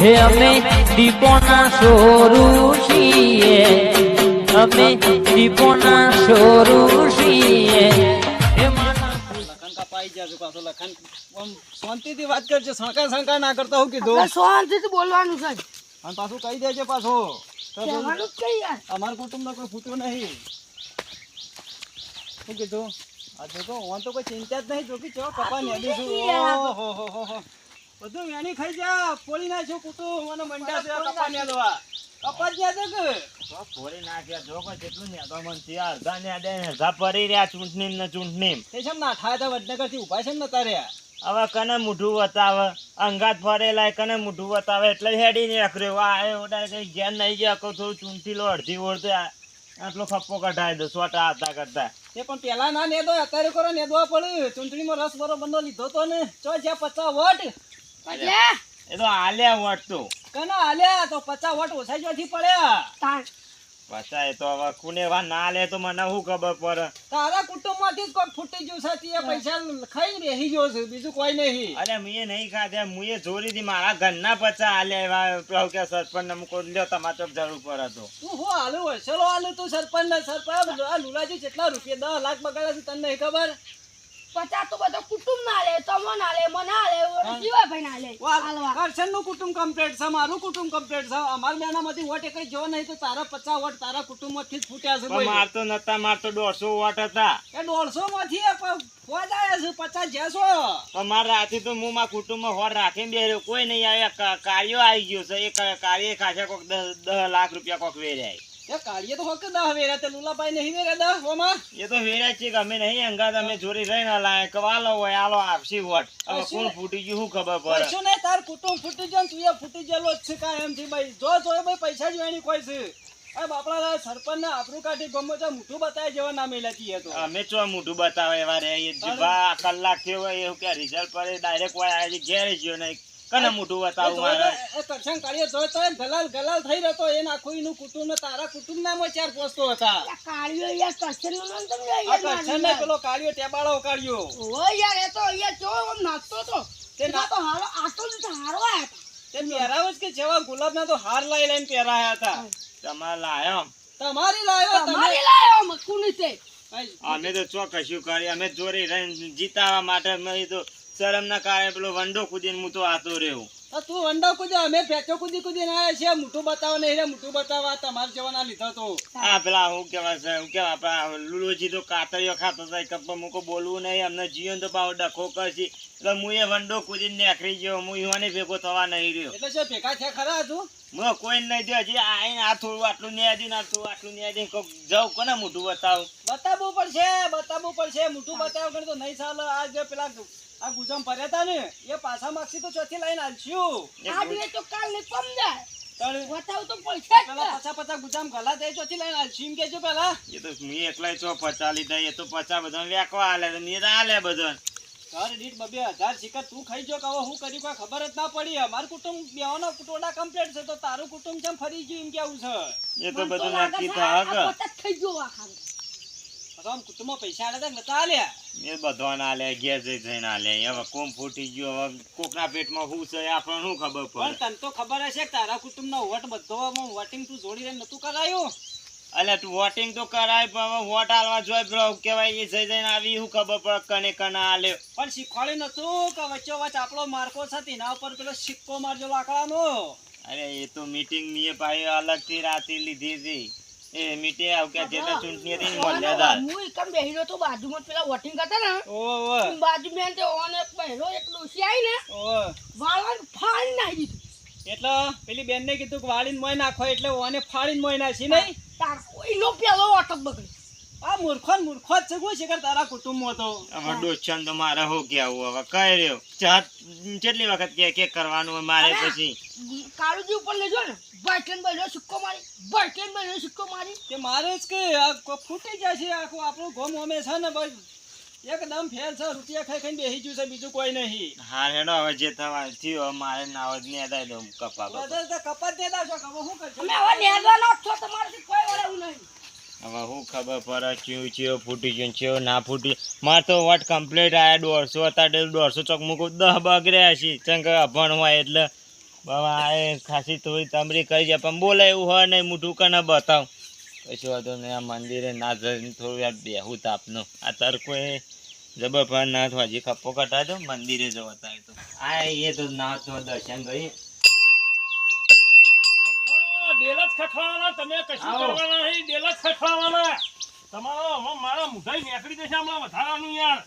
હે અમે દીપોના સોરું છીએ, અમે દીપોના સોરું છીએ. શાંતિથી વાત કરજો, શંકા ના કરતા. હું કીધું શાંતિથી બોલવાનું છે અને પાછું કહી દેજો પાછું. કહેવાનું જ કઈ યાર. અમારા કુટુંબમાં કોઈ ફૂટ્યું નહીં. શું કીધું? આ જોકો હું તો કોઈ ચિંતા જ નહીં. જોકી ચો કપા નેડી છું. ઓહો બધું વેણી ખાઈ જા. પોળી નાખ્યું કુટુંબ અને મંડા છે કપા નેડવા. કપા જ નેડે કે પોળી નાખ્યા જોકો કેટલું નેડો મન થયા. અડધા નેડે અડધા પડી રહ્યા ચૂંટણી ને ચૂંટણી. તે છે ના થાય તો વડનગર થી ઉભા છે ને નતા રહ્યા. હવે કને મોઢું બતાવે, અંગાત ફરેલા કને મોઢું બતાવે એટલે હેડી ને અખર્યો. આ ઓડા કઈ જ્ઞાન નહીં ગયા કહું થોડું ચૂંટી લો અડધી ઓળતે આટલો ખપ્પો કઢાઈ દો સોટા હતા કરતા. એ પણ પેલા ના નેદો અત્યારે કરો નેદવા પડે. ચૂંટણીમાં રસ બરોબર લીધો તો ને ચો જ્યાં 50 વોટ એ તો હાલ્યા વોટ તો કના હાલ્યા તો 50 વોટ ઓછા જ્યાંથી પડ્યા. પાછા એ તો હવે કોને વા ના લે તો મને શું ખબર પડે. તારા કુટુંબ માંથી જ કોઈ ફૂટી ગયું છે. તે પૈસા ખાઈ બેસી ગયો છે, બીજું કોઈ નહીં. અરે મુએ નહીં ખાધા, મુએ ચોરી થી મારા ઘરના 50 હાલ્યા. એવા કે સરપંચ ને મૂકો લ્યો તમારે તો જરૂર પડે તો તું હું હાલું હોય ચલો હાલું તું સરપંચ ને સરપંચ આ લુલાજી કેટલા રૂપિયા 10 લાખ બગાડ્યા છે તને નહીં ખબર? 50 તો બધો કુટુંબ ના લે, તમો ના લે, મને ના લે, જીવાભાઈ ના લે. કરશન નું કુટુંબ કમ્પ્લીટ છે, મારું કુટુંબ કમ્પ્લીટ છે. અમાર બેનામાંથી વોટ કઈ જો નહીં તો તારા 50 વોટ તારા કુટુંબ માંથી જ ફૂટ્યા છે. મારતો નતા, મારતો 150 વોટ હતા. એ 150 માંથી ફોજ આવ્યા છે 50 જેસો. પણ મારા રાતે તો હું મારા કુટુંબમાં હોર રાખીને બેર્યો, કોઈ નહીં આવ્યા. કાર્યો આવી ગયો છે. એ કાર્ય ખાસા કોક 10 લાખ રૂપિયા કોક વેર્યા. એ કાળીએ તો હક 10 વેરા તે લુલાભાઈ નહીં વેરે 10 ઓમાં. એ તો વેર્યા છે કે અમે નહીં અંગાત અમે ચોરી રહીને લાય કવાલો હોય આલો આપસી વોટ. હવે કોણ ફૂટી ગયું શું ખબર પડે? કશું નહીં, તાર કુટુંબ ફૂટી ગયો તું એ ફૂટી ગયેલો જ છે કાંઈ એમથી ભાઈ. જો ભાઈ પૈસા જ વેણી કોઈ છે. આ બાપડા સરપંચ ને આબરૂ કાઢી ગમો તો મોઢું બતાવે જેવા ના મેલાતી હતો. અમે ચો મોઢું બતાવે એવા રે કલાક થયો હોય એવું કે રિઝલ્ટ પડે ડાયરેક્ટ હોય આજે ઘેર ગયો નહીં કને મોઢું બતાવું મારે. એ કરશન કાળીએ જોઈ તો ગલાલ થઈ રહ્યો. એ નાખું એનું કુટુંબ ને તારા કુટુંબ ના 4 પોસ્તો હતા. કાળિયો યાર કરશન નું નામ તમને આ કરશન ને પેલો કાળિયો ટેબાળો કાળિયો. ઓ યાર એ તો અહીંયા જો આમ નાચતો તો તે ના તો હારો આટલો જ હારો આયા તે પહેરાવ જ કે જેવા ગુલાબ ના તો હાર લઈને પહેરાયા હતા. તમારે લાયો તમારી લાયો તમારી લાયો મકુની તે. અમે તો ચો કશું કરી અમે ચોરી રહીને જીતાવા માટે અમે તો શરમ ના કારણે પેલો વંડો કૂદીને હું તો આતો રહ્યો. તું વંડો કૂદે અમે પેચો કૂદીને આવ્યા છે. મોટું બતાવો નહીં રે, મોટું બતાવવા તમારે જવાના લીધો તો. હા પેલા હું કેવા છે હું કેવા આપડા લુલોજી તો કાતરીઓ ખાતો થાય કપ્પા મૂકો બોલવું નહીં. અમને જીવન તો પાવ ડખો કરશે એટલે હું એ વંડો કૂદીને નીકળી ગયો. હું યુવાને ભેગો થવા નહીં રહ્યો. એટલે શું ભેગા થયા ખરા તું? હું કોઈ નહીં દે હજી આઈને આ થોડું આટલું ન્યાય દઈને આટલું ન્યાય દઈને કોક જાઉં કોને મોઢું બતાવું. બતાવવું પડશે. મોટું બતાવ તો નહીં ચાલે. આ જે પેલા આ ગુજામ ભર્યા હતા ને એ પાછા માગસી તો ચોથી લઈને આલશું. આજે તો કાલ ને કમ જાય બતાવ તો પેલા 50 ગુજામ ગલા દે ચોથી લઈને આલશું એમ કેજો પેલા. એ તો હું એકલાય ચો 50 લીધા. એ તો 50 બધા વેકવા આલે તો મેં આલે બધા ઘર દીઠ 2000 શિકર તું ખાઈ જો કે હવે હું કરી કોઈ ખબર જ ના પડી. અમારું કુટુંબ બેવાનો ટોળા કમ્પ્લીટ છે તો તારું કુટુંબ કેમ ફરી ગયું એમ કેવું છે? એ તો બધું નક્કી થાય કે થઈ ગયો આખા આમ કુટુંબમાં પૈસા આલે તો નતા આલ્યા. એ બધો ના લે ઘેર જઈને આલે. હવે કોમ ફૂટી ગયો. હવે કોકના પેટમાં શું છે આપણને શું ખબર પણ પડે? તને તો ખબર હશે કે તારા કુટુંબનો વોટ બધો વોટિંગ તું જોડી રહીને નતું કરાયું. અલે તું વોટિંગ તો કરાય પણ વોટ આલવા જોઈએ પેલો કેવાય એ જઈને આવી શું ખબર પડે કને આલ્યો. પણ શીખવાડ્યું નતું કે વચ્ચોવચ આપણો માર્કો છે તેના ઉપર પેલો સિક્કો મારજો લાકડાનો. અરે એ તો મીટિંગ મેં ભાઈ અલગથી રાતે લીધી હતી. એ મીટિંગ આવ કે જેતા ચૂંટણી હતી મોલ્યાદાર હું એકમ બેહીરો તો બાજુમાં પેલા વોટિંગ કરતા ને ઓય બાજુ મેં તે ઓને પહેરો એક ડોસી આવી ને ઓય વાળવાન ફાડી નાખી દીધું. એટલે પેલી બેન ને કીધું કે વાળીને મોય નાખો એટલે ઓને ફાડીને મોય નાખી નહીં. તાર કોઈનો પેલો ઓટક બગડી. આ મૂર્ખો જ છે કોઈ શિખર તારા કુટુંબમાં તો. હવે ડોશન તો મારે હો કેવું હવે કઈ રહ્યો ચાત કેટલી વખત કે કરવાનું મારે પછી કાળુજી ઉપર લેજો ને બાઈકન બેલો સિક્કો મારી તે મારે જ કે આ ફૂટી જાય છે આખું આપણું ગોમ હોમે છે ને ભાઈ એકદમ ફેલ છે. રૂપિયા ખાઈ બેસી ગયું છે બીજું કોઈ નહીં. હા હેડો હવે જે થવા થયું મારે નાવજ ને દાઈ દઉં કપા કપાત દે દાવશો કે શું કરશો? અમે હવે નેરવાનો છો તમારાથી કોઈ વળવું નહીં. હવે હું ખબર પડે ચિયો ફૂટી ગયું ચિયો ના ફૂટી. મારે તો વોટ કમ્પ્લીટ આવ્યા 150 હતા 150 ચોક મૂકું 10 બગડ્યા છે ચંક અભણ હોય એટલે બાબા એ ખાસી થોડી તમરી કરી છે પણ બોલે એવું હોય નહીં મોઢું કને બતાવ કશું વાંધો નહીં. આ મંદિરે ના જઈને થોડું યાર બેહું તાપનું આ તરકો એ જબર ના થવા હજી ખપ્પો કટાય તો મંદિરે જવા થાય તો આ એ તો ના તો દર્શન કરી ડેલા જ ખખડાવાના તમે કશું કરવાના નહીં ડેલા જ ખખડાવાના તમારો હવે મારા મુઢાઈ નીકળી જશે હમણાં વધારાનું યાર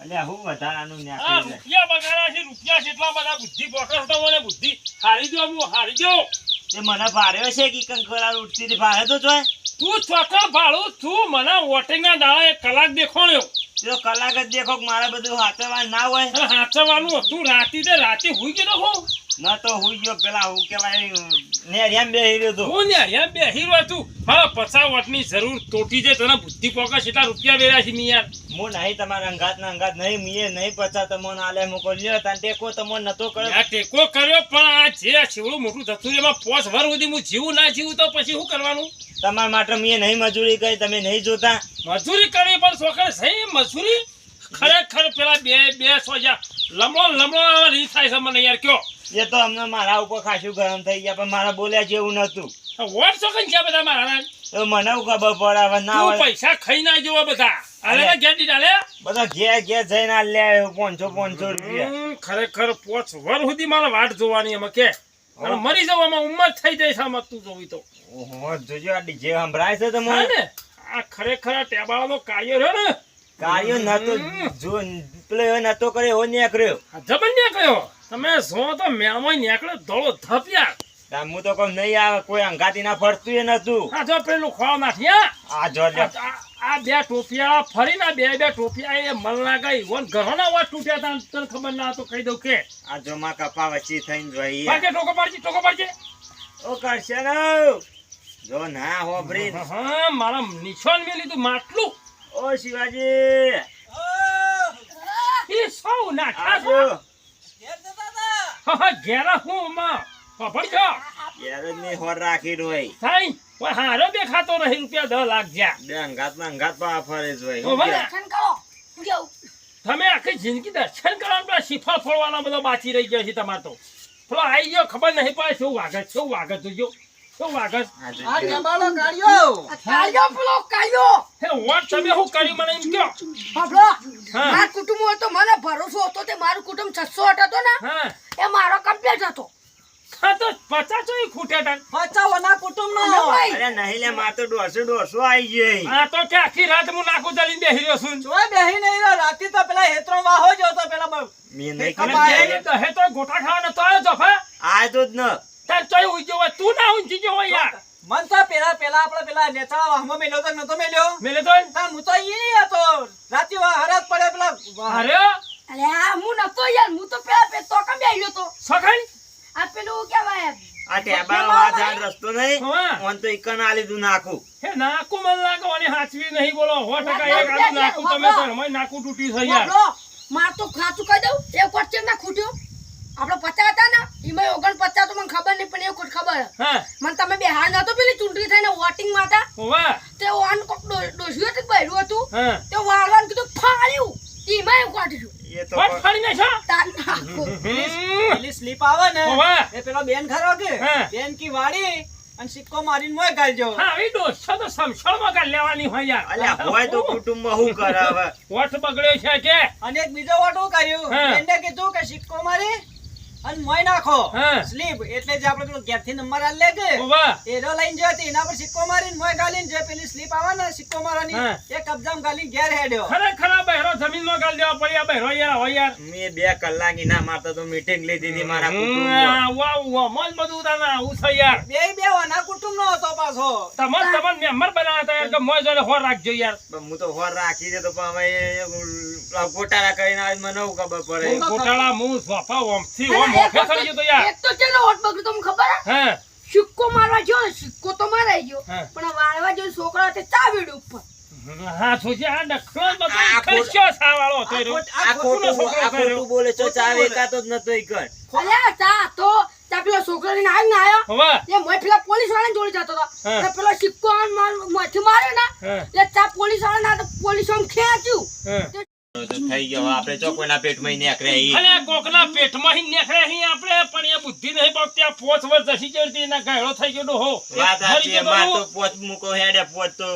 અલ્યા હું વધારાનું આ ન્યાકરી જાય રૂપિયા બગાડ્યા છે રૂપિયા કેટલા બધા બુદ્ધિ પકડતો મને બુદ્ધિ હારી ગયો હું હારી ગયો તે મને ભાર્યો છે કે કંકોરા ઉઠતી હતી ભારે તો જોય તું ચોકડ ભાડું તું મને વોટિંગના દાડા 1 કલાક દેખોણ્યો તો કલાક જ દેખો કે મારે બધું હાથવા ના હોય અને હાચવાનું હતું રાતે હુઈ ગયો હું ન તો હું ગયો પેલા હું કેવાય નેરિયામ બેહી રહ્યો તો હું ને યાર બેહી રહ્યો તું મારા 50 વોટની જરૂર તોટી છે તને બુદ્ધિ પકડ એટલા રૂપિયા વેર્યા છે મી યાર હું નહીં તમારા અંગાત નહીં મીએ નહીં પચા તમને આલે મૂકો લ્યો તને ટેકો તમને નતો કર્યો આ ટેકો કર્યો પણ આ જે છેવડું મોટું થતું એમાં 5 વર્ષ સુધી હું જીવું ના જીવું તો પછી શું કરવાનું તમારા માટે મીએ નહીં મજૂરી કરી તમે નહીં જોતા મજૂરી કરી પણ છોકરા સહી મજૂરી ખરેખર પેલા બે સોજા લમડો રીત થાય છે મને યાર કયો એ તો અમને મારા ઉપર ખાસું ગરમ થઈ ગયા પણ મારા બોલ્યા જેવું નતું વોટ છોકરા છે બધા મારા તો મને ખબર પડે હવે ના તું હોય પૈસા ખાઈ ના જોવા બધા આલે ઘેર દી ડાલે બધા ઘેર જઈને આ લે 500 રૂપિયા ખરેખર 5 વર્ષ સુધી મારે વાટ જોવાની એમાં કે અને મરી જવામાં ઉંમર થઈ જાય છે આમાં તું જોવી તો ઓહો જોજો આ ડીજે સંભળાય છે હા તમને ને આ ખરેખર આ ટેબાળાનો કાર્ય રહ્યો ને કાર્યો નતો જો પેલો નતો કર્યો એવો નીકળ્યો આ જબન્યા કયો તમે જો તો મેળમાં નીકળે ધોળો ધપ્યા હું તો કહું નહીં આવે કોઈ અંગાતી ના ફરતું એ નતું આ જો પેલું ખોળ નાખ્યા આ જો લ્યો. આ બે ટોપિયા ફરીને બે ટોપિયા એ મલ ના ગઈ વન ઘરોના વાત તૂટ્યા તા તને ખબર ના તો કહી દઉં કે આ જો માં કપા વચ્ચે થઈને જોઈએ પાકે ટોકો પાડજે ઓ કરશે ને જો ના હોબરી હા મારા નિશાન મેં લીધું માટલું ઓ શિવાજી એ સૌ નાખ્યા આજો હા ઘેરા હું માં પકડજો યાર ને હોર રાખી રોય થાય કોઈ હારો દેખાતો નહીં રૂપિયા 10 લાખ જ્યાં બે અંગાત પા ફરે જોય ઓ ભલે. દર્શન કરો હું જાઉં તમે આખી જિંદગી દર્શન કરવાનું પેલા શિફળ ફોડવાનો બધો બાકી રહી ગયો છે તમારે તો પેલો આવી ગયો ખબર નહીં પડે શું વાગત જોજો શું વાગત આ જમાનો કાઢ્યો આ કાળિયો પેલો કાળિયો હે વોટ તમે શું કર્યું મને એમ કયો બાબલો હા. માર કુટુંબ હતો મને ભરોસો હતો તે મારું કુટુંબ 608 હતો ને હા એ મારો કમ્પ્લીટ હતો હા તો 50 ખૂટ્યા તા પચાવના કુટુંબ અને ભાઈ, અરે નહીં લે માર તો 150 આવી ગઈ આ તો કે આખી રાત હું નાકું ચાલીને બેહી રહ્યો છું જોય બેહી નહીં રહ્યો રાતી તો પેલા હેત્રો વાહો જો તો પેલા મેં નહીં અને કર્યું. બે હે તો ગોઠા ખાવાના તો આવ્યો જફા આ તો જ ન તાર ચોય ઉઈ ગયો હોય તું ના ઊંચી ગયો હોય યાર મન તો પેલા આપણે પેલા નેચા વાહમાં મેલ્યો તો નતો મેલ્યો મેલે તો તા હું તો ઈ હતો રાતી હરાત પડે પેલા અરે અરે આ હું નતો યાર હું તો પેલા તો કમ બેહ્યો તો સખાઈ આ પેલું કેવાય આ ટેબાનો આ જાડ રસ્તો નહીં હા. ઓન તો ઈકન આ લીધું નાખું હે નાકુ મન લાગો અને હાચવી નહીં બોલો 100% એક આદુ નાકુ તમે તો રમાઈ નાકુ તૂટી થઈ યાર બાબલો માર તો ખાતું કહી દઉં એક વખત ચેક ના ખૂટ્યો આપણે 50 હતા ને એમાં 49 તો મને ખબર નહીં પણ એક વખત ખબર હા મને તમે બે હાર નતો પેલી ચૂંટણી થઈને વોટિંગ માં હતા વાહ તે ઓન કોક ડોસ્યો તે બહેરું હતું હા તે વાળવાન કીધું ફાળ્યું એમાં એવું કાઢ્યું એ તો વાત ફાડી નાખ્યો તાર નાખો પેલી સ્લીપ આવે ને વાહ. એ પેલો બેન ખરો કે હા. બેન કી વાડી અને સિક્કો મારીને મોય ગાલજો હા આવી દોસ્તો તો સમસળમાં કાઢ લેવાની હોય યાર અલ્યા હોય તો કુટુંબમાં શું કરે હવે વોટ બગડ્યો છે કે અને એક બીજો વાટો કર્યું હા. બેનને કીધું કે સિક્કો મારી અને મોય નાખો હા. સ્લીપ એટલે જે આપણે પેલો ઘેરથી નંબર આલ લે કે વાહ એરો લઈને જતી એના પર સિક્કો મારીને મોય ગાલીને જે પેલી સ્લીપ આવે ને સિક્કો મારવાની હા. એ કબજામાં ગાલીને ઘેર હેડ્યો ખરેખર આ બહેરો જમીનમાં ગાળ દેવા પડી આ બહેરો યાર હોય યાર મેં 2 કલાક ના મારતા તો મીટિંગ લીધી હતી મારા કુટુંબમાં વાહ મોજ બધું તાના આવું છે યાર બે વાના કુટુંબ નો હતો પાછો તમાર મેમ્બર બનાવ્યા હતા યાર કે મોજ જોડે હોર રાખજો યાર પણ હું તો હોર રાખી દે તો પણ હવે ગોટાળા કરીને આવે મને શું ખબર પડે ગોટાળા મું સોફા ઓમથી ઓમ મોફે થઈ ગયો તો યાર એક તો ચેનો વોટ બગડ્યો તમને ખબર હે? હા સિક્કો મારવા ગયો ને સિક્કો તો મારાઈ ગયો હા. પણ આ વાળવા જો છોકરા તે ચાવીડ ઉપર હા સોજી આ ડખલો બધો આ ખર્ચો સાવાળો હતો રો આ ખોટું બોલે છો ચા વેકાતો જ નતો ઈકન અલ્યા ચા તો ચા પેલો છોકરો લઈને આવી ને આયો વાહ એ મોય પેલા પોલીસ વાળાને જોડે જતો હતો હા. એટલે પેલો સિક્કો મોયથી માર્યો ને હા એટલે ચા પોલીસ વાળા ના પોલીસ આમ ખેંચ્યું હા તે તો થઈ ગયો. આપણે ચો કોઈના પેટમાં નીકળ્યા ઈ. અને કોકના પેટમાં ઈ નીકળે અહીં આપણે પણ એ બુદ્ધિ નહીં પણ ત્યાં 5 વર્ષ જસી જતી એના ગાયડો થઈ ગયો ડોહો. વાત સાચી છે. મરી ગયો માર ડોહો. તો પોત મૂકો હેડે પોત તો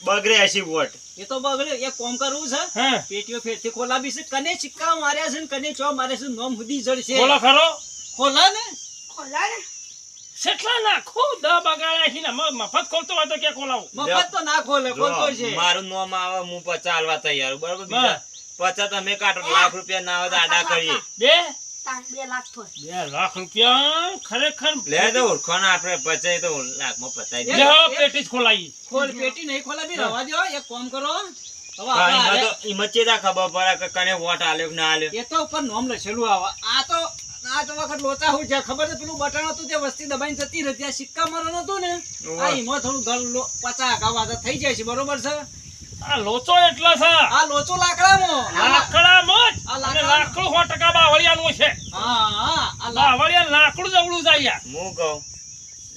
બગડે હશે વોટ. એ તો બગડ્યો એક કોમ કરવું છે હા પેટીઓ ફેરથી ખોલાવી છે કને સિક્કા માર્યા છે ને કને ચો માર્યા છે નોમ હુદી જડશે બોલો ખરો ખોલા ને ખોલા ને કેટલા નાખો 10 બગાડ્યા છે ને મફત ખોલતો હોય તો કે ખોલાવું. મફત તો ના ખોલે ખોલતો જો, છે મારું નામ આવે હું 50 આલવા તૈયાર છું, બરોબર. બીજા 50 તમે કાઢો, લાખ રૂપિયા ના આવે તો આડા કરીએ. 2 લાખ થોય 2 લાખ રૂપિયા ખરેખર લે તો ઓળખો ને આપણે 50 તો લાખમાં પતાઈ દે. લે પેટી જ ખોલાઈ. ખોલ પેટી નહીં ખોલાવી રવા દો એક કોમ કરો હવે હા, આપણે એમાં તો ઈમાં ચેતા ખબર પડે કે કને વોટ આલ્યો કે ના આલ્યો. એ તો ઉપર નોમ લખેલું આવે આ તો વખત લોચા હું છે ખબર છે પેલું બટન હતું તે વસ્તી દબાઈને જતી રહી ત્યાં સિક્કા મારવાનું હતું ને આ એમાં થોડું ઘર 50 ગાવા થઈ જાય છે બરોબર છે આ લોચો એટલો છે આ લોચો લાકડામાં લાકડામાં જ. આ અને લાકડા- લાકડું 100% બાવળિયાનું છે. હા આ બાવળિયા લાકડું જવળું જાય યાર. હું કહું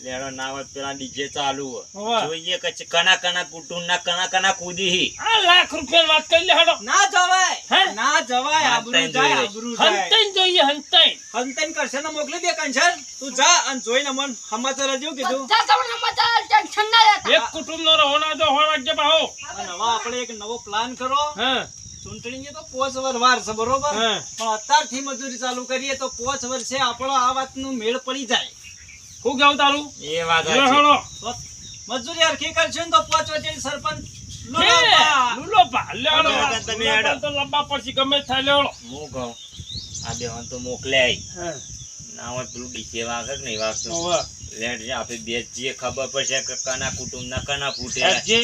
લેડો ના હોય પેલા ડીજે ચાલુ હોય. હોવે. જોઈએ કે કના કના કુટુંબ ના કના કૂદી હી. આ લાખ રૂપિયાની વાત કરી લે હેડો. ના જવાય હે? ના જવાય આબરૂ હંતાઈને જાય જોઈએ. આબરૂ જાય હંતાઈને જોઈએ હંતાઈને. હંતાઈને કરશે ને મોકલી દે કંચન તું જા અને જોઈને મન સમાચાર હજુ કીધું બધા તમને સમાચાર ટેન્શન ના લેતા એક કુટુંબનો રહો તો હો વાગ્યે પાહો. અને હવે આપણે એક નવો પ્લાન કરો હા ચૂંટણી તો 5 વર્ષ વાર છે બરોબર હા. પણ અત્યારથી મજૂરી ચાલુ કરીએ તો 5 વર્ષે આપણો આ વાતનું મેળ પડી જાય શું કેવું તારું? એ વાત લે સાચી. હેડો. તો મજૂરી હરખી કરશે ને તો 5 વચ્ચે સરપંચ હે, લુલોપા. લે હેડો. તમે તમે હેડો. લુલોપા તો લંબા પડશે ગમે તે થાય લે હેડો. હું કહું આ બેવાન તો મોકલ્યા ઈ. હા. ના હોય પેલું ડીજે વાગે કે નહીં વાગતું. હોવે. લેટ જે આપણે બે જે ખબર પડશે કે કના કુટુંબ ના કના ફૂટે હેડજે.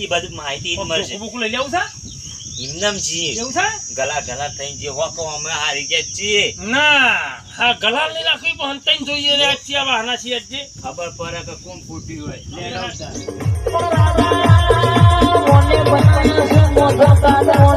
એ બધું માહિતી જ મળશે. બુક લઈ લેવું છે? એમનેમ છીએ લેવું છે? ગલા ગલા થઈને જે હોકો અમે હારી ગયા છીએ. ના હા ગલાલ નહીં રાખવી પણ હંતાઈને જોઈએ રે આ બહાના છે જે. ખબર પડે કે કોણ ફૂટ્યું હોય. મોને બનાવ્યા છે મોઢા કાઢવા